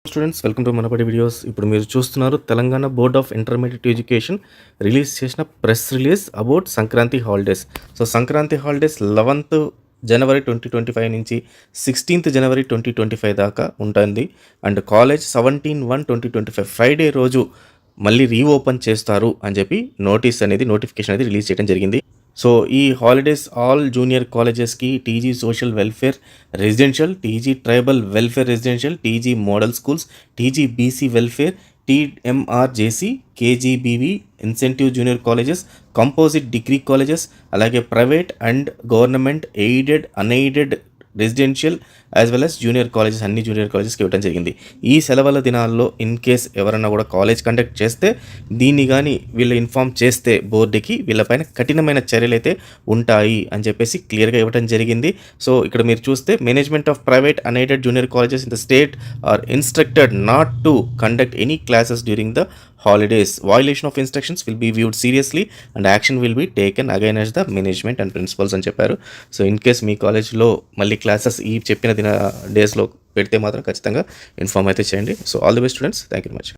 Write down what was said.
Students welcome to Manabadi videos. ఇప్పుడు మీరు చూస్తున్నారు Telangana board of intermediate education release చేసిన press release about Sankranti holidays. So Sankranti holidays 11th జనవరి 2025 నుంచి 16th జనవరి 2025 దాకా ఉంటుంది. అండ్ కాలేజ్ 17/1/2025 ఫ్రైడే రోజు మళ్ళీ రీఓపెన్ చేస్తారు అని చెప్పి నోటిఫికేషన్ అనేది రిలీజ్ చేయడం జరిగింది. సో ఈ హాలిడేస్ ఆల్ జూనియర్ కాలేజెస్కి TG social welfare residential, TG tribal welfare residential, TG model schools, TG BC welfare, TMRJC, KGBV incentive junior colleges, composite degree colleges, అలాగే private and government aided unaided residential as well as junior colleges అన్ని junior కాలేజెస్కి ఇవ్వడం జరిగింది. ఈ సెలవుల దినాల్లో in case ఎవరన్నా కూడా కాలేజ్ కండక్ట్ చేస్తే దీన్ని కానీ వీళ్ళు ఇన్ఫామ్ చేస్తే బోర్డుకి వీళ్ళపైన కఠినమైన చర్యలు అయితే ఉంటాయి అని చెప్పేసి క్లియర్గా ఇవ్వడం జరిగింది. సో ఇక్కడ మీరు చూస్తే management of private unaided junior colleges in the state or instructed not to conduct any classes during the holidays. Violation of instructions will be viewed seriously and action will be taken against the management and principals అని చెప్పారు. So in case మీ కాలేజ్లో మళ్ళీ classes ఈ చెప్పిన డేస్లో పెడితే మాత్రం ఖచ్చితంగా ఇన్ఫామ్ అయితే చేయండి. So all the best students, thank you very much.